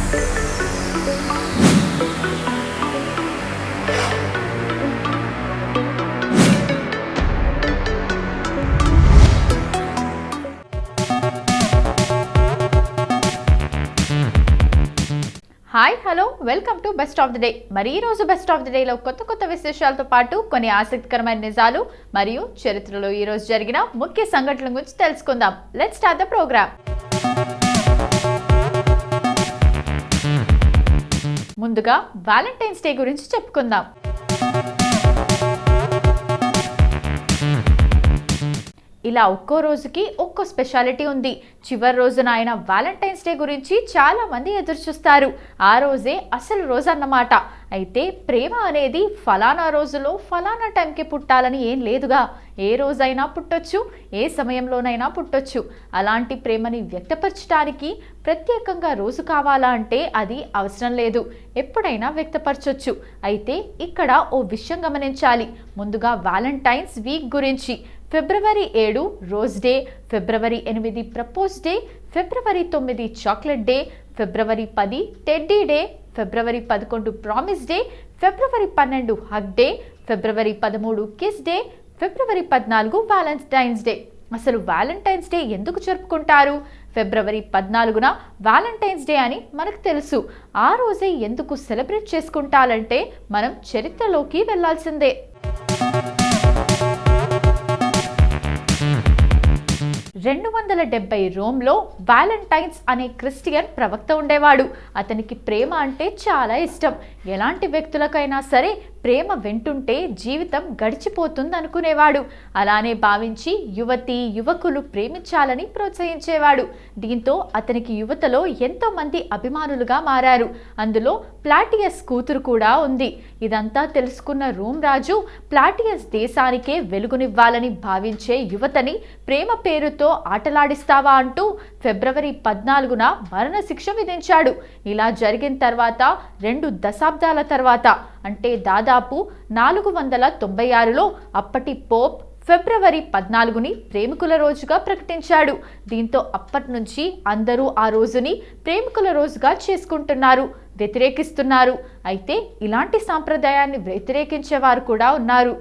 Hi hello welcome to best of the day. మరి ఈ రోజు బెస్ట్ ఆఫ్ ది డేలో కొత్త విశేషాలతో పాటు కొన్ని ఆసక్తికరమైన నిజాలు మరియు చరిత్రలో ఈ రోజు జరిగిన ముఖ్య సంఘటనల గురించి తెలుసుకుందాం. Let's start the programme. ముందుగా వ్యాలంటైన్స్ డే గురించి చెప్పుకుందాం. ఇలా ఒక్కో రోజుకి ఒక్కో స్పెషాలిటీ ఉంది. చివరి రోజున ఆయన వ్యాలంటైన్స్ డే గురించి చాలా మంది ఎదురు చూస్తారు. ఆ రోజే అసలు రోజు అన్నమాట. అయితే ప్రేమ అనేది ఫలానా రోజులో ఫలానా టైంకి పుట్టాలని ఏం లేదుగా. ఏ రోజైనా పుట్టొచ్చు, ఏ సమయంలోనైనా పుట్టొచ్చు. అలాంటి ప్రేమని వ్యక్తపరచడానికి ప్రత్యేకంగా రోజు కావాలా అంటే అది అవసరం లేదు, ఎప్పుడైనా వ్యక్తపరచొచ్చు. అయితే ఇక్కడ ఓ విషయం గమనించాలి. ముందుగా వ్యాలంటైన్స్ వీక్ గురించి. ఫిబ్రవరి 7 రోజ్ డే, ఫిబ్రవరి 8 ప్రపోజ్ డే, ఫిబ్రవరి 9 చాక్లెట్ డే, ఫిబ్రవరి 10 టెడ్డీ డే, ఫిబ్రవరి 11 ప్రామిస్ డే, ఫిబ్రవరి 12 హగ్ డే, ఫిబ్రవరి 13 కిస్ డే, ఫిబ్రవరి 14 వ్యాలంటైన్స్ డే. అసలు వ్యాలంటైన్స్ డే ఎందుకు జరుపుకుంటారు? ఫిబ్రవరి 14న వ్యాలంటైన్స్ డే అని మనకు తెలుసు. ఆ రోజే ఎందుకు సెలబ్రేట్ చేసుకుంటారంటే మనం చరిత్రలోకి వెళ్లాల్సిందే. 270 రోమ్లో వ్యాలంటైన్స్ అనే క్రిస్టియన్ ప్రవక్త ఉండేవాడు. అతనికి ప్రేమ అంటే చాలా ఇష్టం. ఎలాంటి వ్యక్తులకైనా సరే ప్రేమ వెంటుంటే జీవితం గడిచిపోతుంది అనుకునేవాడు. అలానే భావించి యువకులు ప్రేమించాలని ప్రోత్సహించేవాడు. దీంతో అతనికి యువతలో ఎంతో మంది అభిమానులుగా మారారు. అందులో ప్లాటియస్ కూతురు కూడా ఉంది. ఇదంతా తెలుసుకున్న రోమ్ రాజు ప్లాటియస్ దేశానికే వెలుగునివ్వాలని భావించే యువతని ప్రేమ పేరుతో ఆటలాడిస్తావా అంటూ ఫిబ్రవరి 14న మరణశిక్ష విధించాడు. ఇలా జరిగిన తర్వాత 2 దశాబ్దాల తర్వాత అంటే దాదాపు 496లో అప్పటి పోప్ ఫిబ్రవరి 14ని ప్రేమికుల రోజుగా ప్రకటించాడు. దీంతో అప్పటి నుంచి అందరూ ఆ రోజుని ప్రేమికుల రోజుగా చేసుకుంటున్నారు, వ్యతిరేకిస్తున్నారు. అయితే ఇలాంటి సాంప్రదాయాన్ని వ్యతిరేకించేవారు కూడా ఉన్నారు.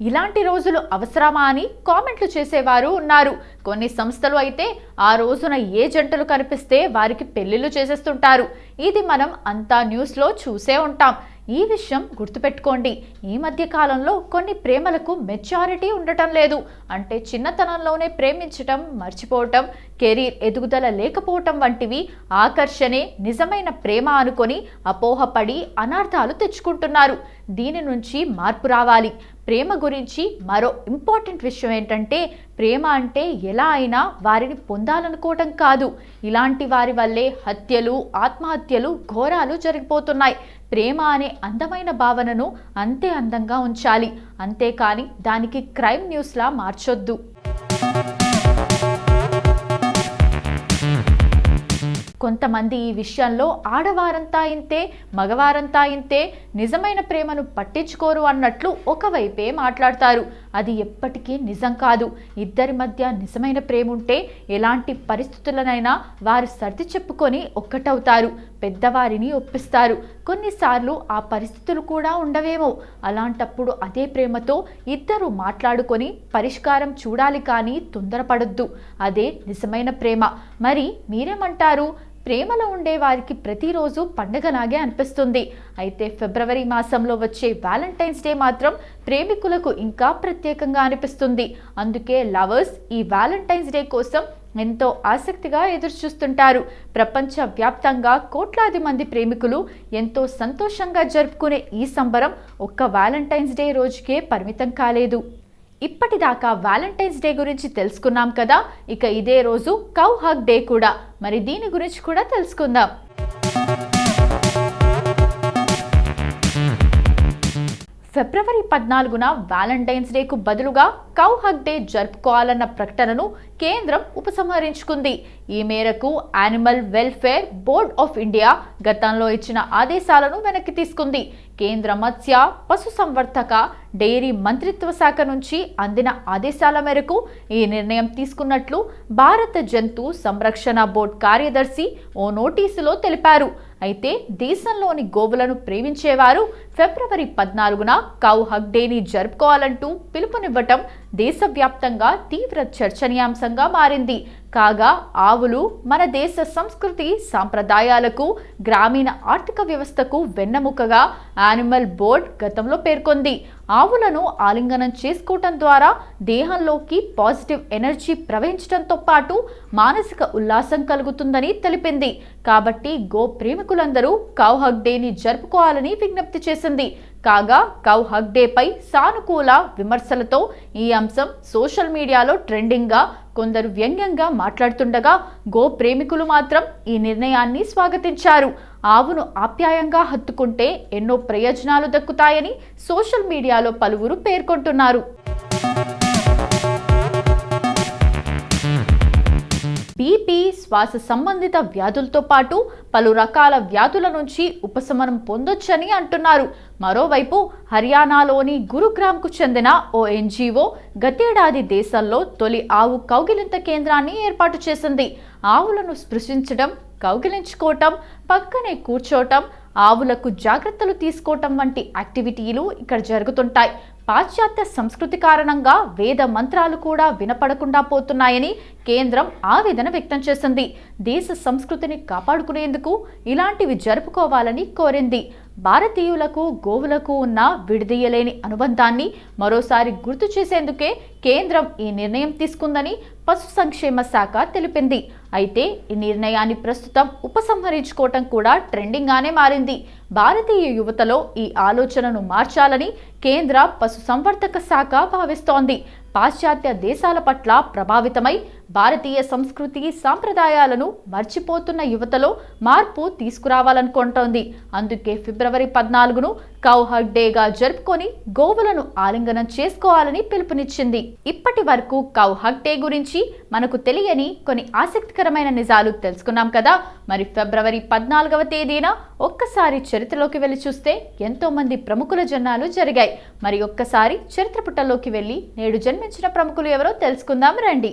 ఇలాంటి రోజులు అవసరమా అని కామెంట్లు చేసేవారు ఉన్నారు. కొన్ని సంస్థలు అయితే ఆ రోజున ఏ జంటలు కనిపిస్తే వారికి పెళ్లిళ్ళు చేసేస్తుంటారు. ఇది మనం అంతా న్యూస్లో చూసే ఉంటాం. ఈ విషయం గుర్తుపెట్టుకోండి. ఈ మధ్య కాలంలో కొన్ని ప్రేమలకు మెచ్యూరిటీ ఉండటం లేదు. అంటే చిన్నతనంలోనే ప్రేమించటం మర్చిపోవటం, కెరీర్ ఎదుగుదల లేకపోవటం వంటివి ఆకర్షణే నిజమైన ప్రేమ అనుకొని అపోహపడి అనర్థాలు తెచ్చుకుంటున్నారు. దీని నుంచి మార్పు రావాలి. ప్రేమ గురించి మరో ఇంపార్టెంట్ విషయం ఏంటంటే ప్రేమ అంటే ఎలా అయినా వారిని పొందాలనుకోవటం కాదు. ఇలాంటి వారి వల్లే హత్యలు, ఆత్మహత్యలు, ఘోరాలు జరిగిపోతున్నాయి. ప్రేమ అనే అందమైన భావనను అంతే అందంగా ఉంచాలి, అంతేకాని దానికి క్రైమ్ న్యూస్లా మార్చొద్దు. కొంతమంది ఈ విషయంలో ఆడవారంతా ఇంతే, మగవారంతా ఇంతే, నిజమైన ప్రేమను పట్టించుకోరు అన్నట్లు ఒకవైపే మాట్లాడతారు. అది ఎప్పటికీ నిజం కాదు. ఇద్దరి మధ్య నిజమైన ప్రేమ ఉంటే ఎలాంటి పరిస్థితులనైనా వారు సర్ది చెప్పుకొని ఒక్కటవుతారు, పెద్దవారిని ఒప్పిస్తారు. కొన్నిసార్లు ఆ పరిస్థితులు కూడా ఉండవేమో. అలాంటప్పుడు అదే ప్రేమతో ఇద్దరు మాట్లాడుకొని పరిష్కారం చూడాలి, కానీ తొందరపడొద్దు. అదే నిజమైన ప్రేమ. మరి మీరేమంటారు? ప్రేమలో ఉండే వారికి ప్రతిరోజు పండగలాగే అనిపిస్తుంది. అయితే ఫిబ్రవరి మాసంలో వచ్చే వ్యాలంటైన్స్ డే మాత్రం ప్రేమికులకు ఇంకా ప్రత్యేకంగా అనిపిస్తుంది. అందుకే లవర్స్ ఈ వ్యాలంటైన్స్ డే కోసం ఎంతో ఆసక్తిగా ఎదురుచూస్తుంటారు. ప్రపంచ వ్యాప్తంగా కోట్లాది మంది ప్రేమికులు ఎంతో సంతోషంగా జరుపుకునే ఈ సంబరం ఒక్క వ్యాలంటైన్స్ డే రోజుకే పరిమితం కాలేదు. ఇప్పటిదాకా వ్యాలంటైన్స్ డే గురించి తెలుసుకున్నాం కదా. ఇక ఇదే రోజు కౌ హగ్ డే కూడా. మరి దీని గురించి కూడా ఫిబ్రవరి 14న వ్యాలంటైన్స్ డేకు బదులుగా కౌ హగ్ డే జరుపుకోవాలన్న ప్రకటనను కేంద్రం ఉపసంహరించుకుంది. ఈ మేరకు animal welfare board of India గతంలో ఇచ్చిన ఆదేశాలను వెనక్కి తీసుకుంది. కేంద్ర మత్స్య పశుసంవర్ధక డైరీ మంత్రిత్వ శాఖ నుంచి అందిన ఆదేశాల మేరకు ఈ నిర్ణయం తీసుకున్నట్లు భారత జంతు సంరక్షణ బోర్డు కార్యదర్శి ఓ నోటీసులో తెలిపారు. అయితే దేశంలోని గోవులను ప్రేమించేవారు ఫిబ్రవరి 14న కౌ హగ్ డేని జరుపుకోవాలంటూ పిలుపునివ్వటం దేశవ్యాప్తంగా తీవ్ర చర్చనీయాంశంగా మారింది. కాగా ఆవులు మన దేశ సంస్కృతి సాంప్రదాయాలకు, గ్రామీణ ఆర్థిక వ్యవస్థకు వెన్నెముకగా యానిమల్ బోర్డ్ గతంలో పేర్కొంది. ఆవులను ఆలింగనం చేసుకోవటం ద్వారా దేహంలోకి పాజిటివ్ ఎనర్జీ ప్రవహించడంతో పాటు మానసిక ఉల్లాసం కలుగుతుందని తెలిపింది. కాబట్టి గో ప్రేమికులందరూ కౌ హగ్ డేని జరుపుకోవాలని విజ్ఞప్తి చేసింది. కాగా కౌ హగ్ డేపై సానుకూల విమర్శలతో ఈ అంశం సోషల్ మీడియాలో ట్రెండింగ్గా, కొందరు వ్యంగ్యంగా మాట్లాడుతుండగా గో ప్రేమికులు మాత్రం ఈ నిర్ణయాన్ని స్వాగతించారు. ఆవును ఆప్యాయంగా హత్తుకుంటే ఎన్నో ప్రయోజనాలు దక్కుతాయని సోషల్ మీడియాలో పలువురు పేర్కొంటున్నారు. బీపీ, శ్వాస సంబంధిత వ్యాధులతో పాటు పలు రకాల వ్యాధుల నుంచి ఉపశమనం పొందొచ్చని అంటున్నారు. మరోవైపు హర్యానాలోని గురుగ్రామ్కు చెందిన ఓ ఎన్జీఓ గతేడాది దేశంలో తొలి ఆవు కౌగిలింత కేంద్రాన్ని ఏర్పాటు చేసింది. ఆవులను స్పృశించడం, కౌగిలించుకోవటం, పక్కనే కూర్చోవటం, ఆవులకు జాగ్రత్తలు తీసుకోవటం వంటి యాక్టివిటీలు ఇక్కడ జరుగుతుంటాయి. పాశ్చాత్య సంస్కృతి కారణంగా వేద మంత్రాలు కూడా వినపడకుండా పోతున్నాయని కేంద్రం ఆవేదన వ్యక్తం చేసింది. దేశ సంస్కృతిని కాపాడుకునేందుకు ఇలాంటివి జరుపుకోవాలని కోరింది. భారతీయులకు గోవులకు ఉన్న విడదీయలేని అనుబంధాన్ని మరోసారి గుర్తు చేసేందుకే కేంద్రం ఈ నిర్ణయం తీసుకుందని పశు సంక్షేమ శాఖ తెలిపింది. అయితే ఈ నిర్ణయాన్ని ప్రస్తుతం ఉపసంహరించుకోవటం కూడా ట్రెండింగ్గానే మారింది. భారతీయ యువతలో ఈ ఆలోచనను మార్చాలని కేంద్ర పశు సంవర్ధక శాఖ భావిస్తోంది. పాశ్చాత్య దేశాల పట్ల ప్రభావితమై భారతీయ సంస్కృతి సాంప్రదాయాలను మర్చిపోతున్న యువతలో మార్పు తీసుకురావాలనుకుంటోంది. అందుకే ఫిబ్రవరి 14ను కౌ హగ్ డేగా జరుపుకొని గోవులను ఆలింగనం చేసుకోవాలని పిలుపునిచ్చింది. ఇప్పటి వరకు కౌ హగ్ డే గురించి మనకు తెలియని కొన్ని ఆసక్తికరమైన నిజాలు తెలుసుకున్నాం కదా. మరి ఫిబ్రవరి 14వ తేదీన ఒక్కసారి చరిత్రలోకి వెళ్ళి చూస్తే ఎంతో మంది ప్రముఖుల జన్మాలు జరిగాయి. మరి ఒక్కసారి చరిత్ర పుటల్లోకి వెళ్ళి నేడు జన్మించిన ప్రముఖులు ఎవరో తెలుసుకుందాం రండి.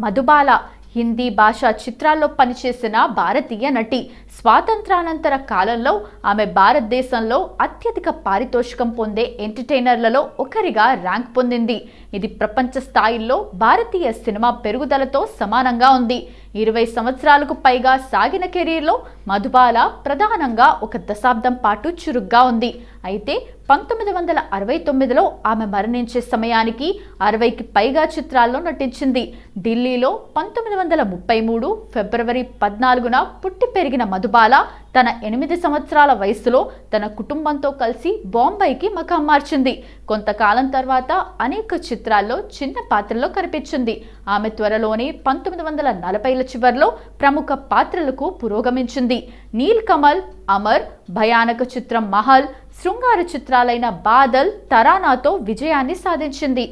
మధుబాల హిందీ భాషా చిత్రాల్లో పనిచేసిన భారతీయ నటి. స్వాతంత్రానంతర కాలంలో ఆమె భారతదేశంలో అత్యధిక పారితోషికం పొందే ఎంటర్టైనర్లలో ఒకరిగా ర్యాంక్ పొందింది. ఇది ప్రపంచ స్థాయిలో భారతీయ సినిమా పెరుగుదలతో సమానంగా ఉంది. 20 సంవత్సరాలకు పైగా సాగిన కెరీర్లో మధుబాల ప్రధానంగా ఒక దశాబ్దం పాటు చురుగ్గా ఉంది. అయితే 1969లో ఆమె మరణించే సమయానికి 60కి పైగా చిత్రాల్లో నటించింది. ఢిల్లీలో 1933 ఫిబ్రవరి 14న పుట్టి పెరిగిన మధుబాల తన 8 సంవత్సరాల వయసులో తన కుటుంబంతో కలిసి బాంబేకి మకాం మార్చింది. కొంతకాలం తర్వాత అనేక చిత్రాల్లో చిన్న పాత్రలో కనిపించింది. ఆమె త్వరలోనే 1940ల చివర్లో ప్రముఖ పాత్రలకు పురోగమించింది. నీల్ కమల్, అమర్, భయానక చిత్రం మహల్, శృంగార చిత్రాలైన బాదల్, తరానాతో విజయాన్ని సాధించింది.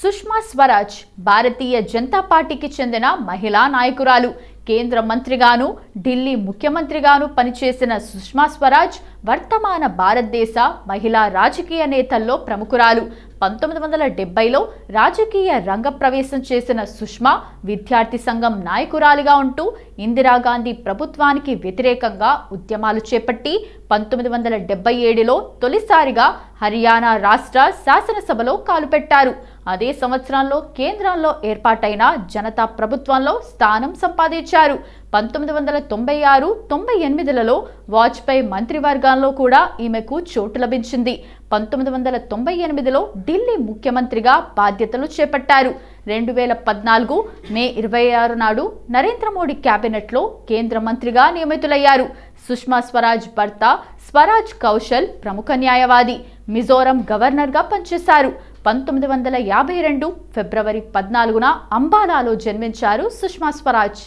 సుష్మా స్వరాజ్ భారతీయ జనతా పార్టీకి చెందిన మహిళా నాయకురాలు. కేంద్ర మంత్రిగాను, ఢిల్లీ ముఖ్యమంత్రిగాను పనిచేసిన సుష్మా స్వరాజ్ వర్తమాన భారతదేశ మహిళా రాజకీయ నేతల్లో ప్రముఖురాలు. 1970లో రాజకీయ రంగ ప్రవేశం చేసిన సుష్మా విద్యార్థి సంఘం నాయకురాలిగా ఉంటూ ఇందిరాగాంధీ ప్రభుత్వానికి వ్యతిరేకంగా ఉద్యమాలు చేపట్టి 1977లో తొలిసారిగా హర్యానా రాష్ట్ర శాసనసభలో కాలుపెట్టారు. అదే సంవత్సరంలో కేంద్రంలో ఏర్పాటైన జనతా ప్రభుత్వంలో స్థానం సంపాదించారు. 1996-98లలో వాజ్పేయి మంత్రివర్గంలో కూడా ఈమెకు చోటు లభించింది. 1998లో ఢిల్లీ ముఖ్యమంత్రిగా బాధ్యతలు చేపట్టారు. 2014 మే 26 నాడు నరేంద్ర మోడీ కేబినెట్లో కేంద్ర మంత్రిగా నియమితులయ్యారు. సుష్మా స్వరాజ్ భర్త స్వరాజ్ కౌశల్ ప్రముఖ న్యాయవాది, మిజోరం గవర్నర్గా పనిచేశారు. 1952 ఫిబ్రవరి 14న అంబాలాలో జన్మించారు సుష్మా స్వరాజ్.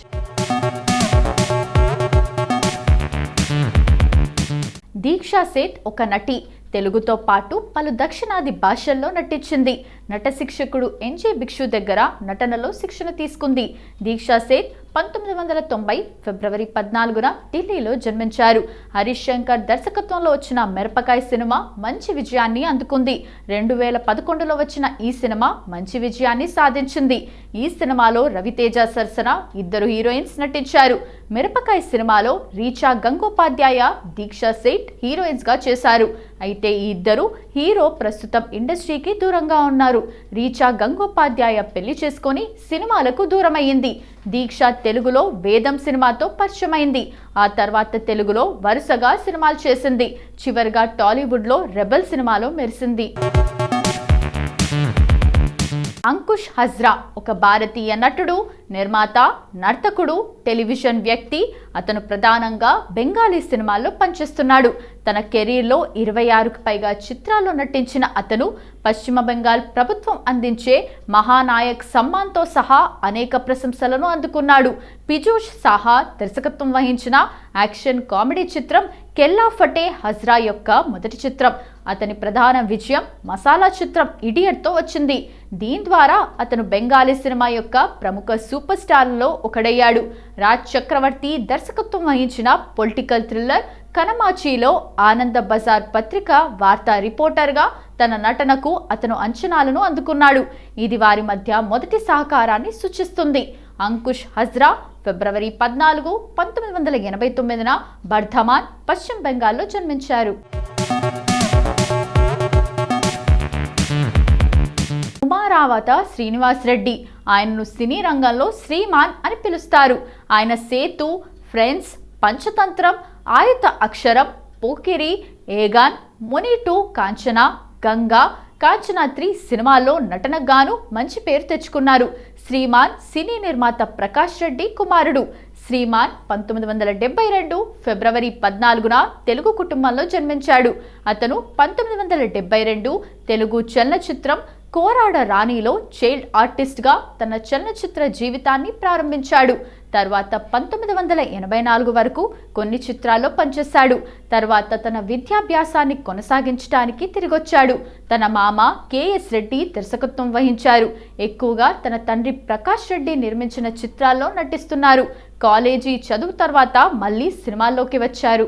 దీక్షా సేథ్ ఒక నటి. తెలుగుతో పాటు పలు దక్షిణాది భాషల్లో నటించింది. నట శిక్షకుడు ఎన్జే భిక్షు దగ్గర నటనలో శిక్షణ తీసుకుంది. దీక్షా సేథ్ 1990 ఫిబ్రవరి 14న ఢిల్లీలో జన్మించారు. హరీష్ శంకర్ దర్శకత్వంలో వచ్చిన మిరపకాయ సినిమా మంచి విజయాన్ని అందుకుంది. 2011లో వచ్చిన ఈ సినిమా మంచి విజయాన్ని సాధించింది. ఈ సినిమాలో రవితేజ సరసన ఇద్దరు హీరోయిన్స్ నటించారు. మిరపకాయ సినిమాలో రీచా గంగోపాధ్యాయ, దీక్షా సేథ్ హీరోయిన్స్ గా చేశారు. అయితే ఈ ఇద్దరు హీరో ప్రస్తుతం ఇండస్ట్రీకి దూరంగా ఉన్నారు. రీచా గంగోపాధ్యాయ పెళ్లి చేసుకొని సినిమాలకు దూరమయ్యింది. దీక్ష తెలుగులో వేదం సినిమాతో పరిచయమైంది. ఆ తర్వాత తెలుగులో వరుసగా సినిమాలు చేసింది. చివరిగా టాలీవుడ్లో రెబెల్ సినిమాలో మెరిసింది. అంకుష్ హజ్రా ఒక భారతీయ నటుడు, నిర్మాత, నర్తకుడు, టెలివిజన్ వ్యక్తి. అతను ప్రధానంగా బెంగాలీ సినిమాల్లో పనిచేస్తున్నాడు. తన కెరీర్లో 26కు పైగా చిత్రాల్లో నటించిన అతను పశ్చిమ బెంగాల్ ప్రభుత్వం అందించే మహానాయక్ సమ్మాన్తో సహా అనేక ప్రశంసలను అందుకున్నాడు. పిజూష్ సాహా దర్శకత్వం వహించిన యాక్షన్ కామెడీ చిత్రం కెల్లా ఫటే హజ్రా యొక్క మొదటి చిత్రం. అతని ప్రధాన విజయం మసాలా చిత్రం ఇడియట్తో వచ్చింది. దీని ద్వారా అతను బెంగాలీ సినిమా యొక్క ప్రముఖ సూపర్ స్టార్లలో ఒకడయ్యాడు. రాజ్ చక్రవర్తి దర్శకత్వం వహించిన పొలిటికల్ థ్రిల్లర్ కనమాచీలో ఆనంద బజార్ పత్రిక వార్తా రిపోర్టర్గా తన నటనకు అతను అంచనాలను అందుకున్నాడు. ఇది వారి మధ్య మొదటి సహకారాన్ని సూచిస్తుంది. అంకుష్ హజ్రా ఫిబ్రవరి 14, 1989న బర్ధమాన్, పశ్చిమ బెంగాల్లో జన్మించారు. కుమారావత శ్రీనివాస్ రెడ్డి. ఆయనను సినీ రంగంలో శ్రీమాన్ అని పిలుస్తారు. ఆయన సేతు, ఫ్రెండ్స్, పంచతంత్రం, ఆయుత అక్షరం, పోకిరి, ఏగాన్, ముని2, కాంచన, గంగా, కాంచన 3 సినిమాల్లో నటనకు గాను మంచి పేరు తెచ్చుకున్నారు. శ్రీమాన్ సినీ నిర్మాత ప్రకాష్ రెడ్డి కుమారుడు. శ్రీమాన్ 1972 ఫిబ్రవరి 14న తెలుగు కుటుంబంలో జన్మించాడు. అతను 1972 తెలుగు చలనచిత్రం కోరాడ రాణిలో చైల్డ్ ఆర్టిస్ట్గా తన చలనచిత్ర జీవితాన్ని ప్రారంభించాడు. తర్వాత 1984 వరకు కొన్ని చిత్రాల్లో పనిచేశాడు. తర్వాత తన విద్యాభ్యాసాన్ని కొనసాగించడానికి తిరిగొచ్చాడు. తన మామ కెఎస్ రెడ్డి దర్శకత్వం వహించారు. ఎక్కువగా తన తండ్రి ప్రకాష్ రెడ్డి నిర్మించిన చిత్రాల్లో నటిస్తున్నారు. కాలేజీ చదువు తర్వాత మళ్ళీ సినిమాల్లోకి వచ్చారు.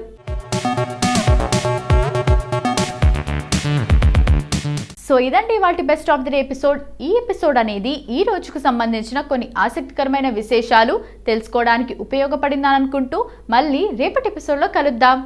సో ఇదండి వాటి best of the day episode. ఈ ఎపిసోడ్ అనేది ఈ రోజుకు సంబంధించిన కొన్ని ఆసక్తికరమైన విశేషాలు తెలుసుకోవడానికి ఉపయోగపడిందని అనుకుంటూ మళ్ళీ రేపటి ఎపిసోడ్లో కలుద్దాం.